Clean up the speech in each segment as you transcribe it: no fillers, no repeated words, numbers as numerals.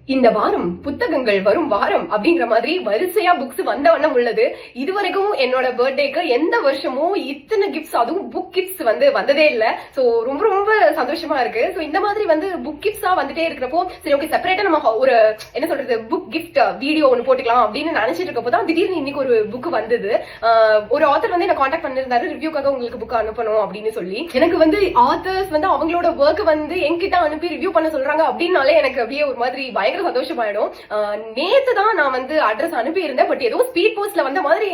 இந்த வாரம் புத்தகங்கள் வரும் வாரம் அப்படிங்கிற மாதிரி வரிசையா புக்ஸ் வந்த வண்ணம் உள்ளது. இதுவரைக்கும் என்னோட பர்த்டேக்கு எந்த வருஷமும் இத்தனை கிஃப்ட்ஸ், அதுவும் புக் கிஃப்ட்ஸ் வந்ததே இல்ல. சோ ரொம்ப ரொம்ப சந்தோஷமா இருக்கு. சோ இந்த மாதிரி புக் கிஃப்ட்ஸா வந்துட்டே இருக்கிறப்போ சரி ஓகே செப்பரேட்டா நம்ம ஒரு என்ன சொல்றது புக் கிஃப்ட் வீடியோ ஒன்னு போட்டுக்கலாம் அப்படின்னு நினைச்சிட்டு இருக்கப்போ தான் திடீர்னு இன்னைக்கு ஒரு புக் வந்தது. ஒரு ஆத்தர் என்ன காண்டாக்ட் பண்ணிருந்தாரு, ரிவ்யூக்காக உங்களுக்கு புக் அனுப்பணும் அப்படின்னு சொல்லி. எனக்கு ஆத்தர்ஸ் அவங்களோட ஒர்க் என்கிட்ட அனுப்பி ரிவ்யூ பண்ண சொல்றாங்க அப்படின்னாலே எனக்கு அப்படியே ஒரு மாதிரி பயங்கர சந்தோஷமாயிடும். நேத்து தான் நான் அட்ரஸ் அனுப்பி இருந்தேன். பட் ஏதோ ஸ்பீட் போஸ்ட்ல வந்த மாதிரி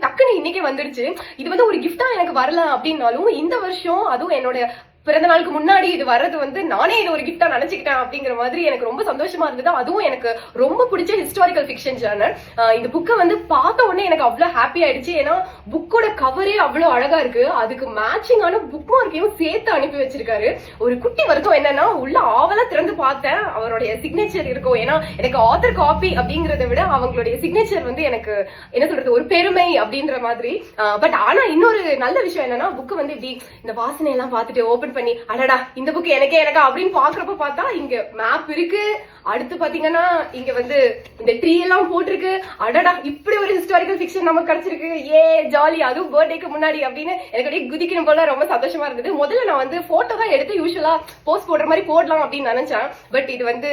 டக்குன்னு இன்னைக்கே வந்துடுச்சு. இது ஒரு கிஃப்டா எனக்கு வரல அப்படின்னாலும் இந்த வருஷம் அதுவும் என்னோட பிறந்த நாளுக்கு முன்னாடி இது வர்றது நானே இது ஒரு கிஃப்டா நினைச்சுக்கிட்டேன் அப்படிங்கிற மாதிரி எனக்கு ரொம்ப சந்தோஷமா இருந்தது. அதுவும் எனக்கு ரொம்ப பிடிச்ச ஹிஸ்டாரிக்கல் ஃபிக்ஷன் ஜர்னல். இந்த புக்கை பார்த்த உடனே எனக்கு அவ்வளவு ஹாப்பி ஆயிடுச்சு. ஏன்னா புக்கோட கவரே அவ்வளவு அழகா இருக்கு. அதுக்கு மேட்சிங்கான புக் மார்க்கையும் சேர்த்து அனுப்பி வச்சிருக்காரு. ஒரு குட்டி வருத்தம் என்னன்னா உள்ள ஆவலா திறந்து பார்த்தேன், அவருடைய சிக்னேச்சர் இருக்கும். ஏன்னா எனக்கு ஆத்தர் காப்பி அப்படிங்கறத விட அவங்களுடைய சிக்னேச்சர் எனக்கு என்ன சொல்றது ஒரு பெருமை அப்படின்ற மாதிரி. பட் ஆனா இன்னொரு நல்ல விஷயம் என்னன்னா புக்கு இப்படி இந்த வாசனை எல்லாம் பார்த்துட்டு ஓபன் பண்ணி அடடா இந்த புக் எனக்கா அப்படின்னு பாக்குறப்ப பார்த்தா இங்க மேப் இருக்கு. அடுத்து பாத்தீங்கன்னா இங்க இந்த ட்ரீ எல்லாம் போட்டிருக்கு. அடடா இப்படி ஒரு ஹிஸ்டாரிக்கல் ஃபிக்ஷன் நமக்கு கிடைச்சிருக்கு, ஏ ஜாலி, அதுவும் பர்த்டேக்கு முன்னாடி அப்படின்னு எனக்கு அப்படியே குதிக்கணும் போல ரொம்ப சந்தோஷமா இருந்தது. முதல்ல நான் போட்டோ தான் எடுத்து யூஸ்வலா போஸ்ட் போடுற மாதிரி போடலாம் அப்படின்னு நினைச்சேன். பட் இது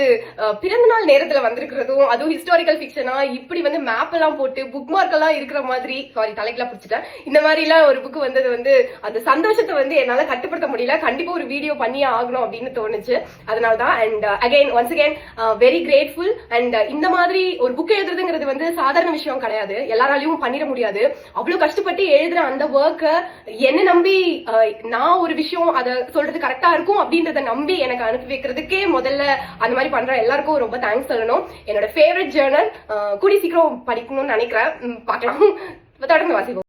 பிறந்த நாள் நேரத்துல வந்திருக்கிறதும் அதுவும் ஹிஸ்டாரிக்கல் ஃபிக்ஷனா இப்படி மேப் எல்லாம் போட்டு புக் மார்க் எல்லாம் இருக்கிற மாதிரி, சாரி தலைக்கெல்லாம் பிடிச்சிட்டேன், இந்த மாதிரி எல்லாம் ஒரு புக் வந்தது அந்த சந்தோஷத்தை என்னால கட்டுப்படுத்த முடியல. கண்டிப்பா ஒரு வீடியோ பண்ணியே ஆகணும் அப்படின்னு தோணுச்சு. அதனாலதான் and again once again very grateful. And இந்த மாதிரி ஒரு புக் எழுதுறதுங்கிறது சாதாரண விஷயம் கிடையாது, எல்லாராலையும் பண்ணிட முடியாது. அவ்வளவு கஷ்டப்பட்டு எழுதுற அந்த ஒர்க்க என்ன நம்பி நான் ஒரு விஷயம் அதை சொல்றது கரெக்டா இருக்கும் அப்படின்றத நம்பி எனக்கு அனுப்பி வைக்கிறதுக்கே முதல்ல அந்த மாதிரி பண்ற எல்லாருக்கும் ரொம்ப தேங்க்ஸ் சொல்லணும். என்னோட ஃபேவரட் ஜேர்னல் கூடி சீக்கிரம் படிக்கணும்னு நினைக்கிறேன். பார்க்கலாம், தொடர்ந்து வாசிப்போம்.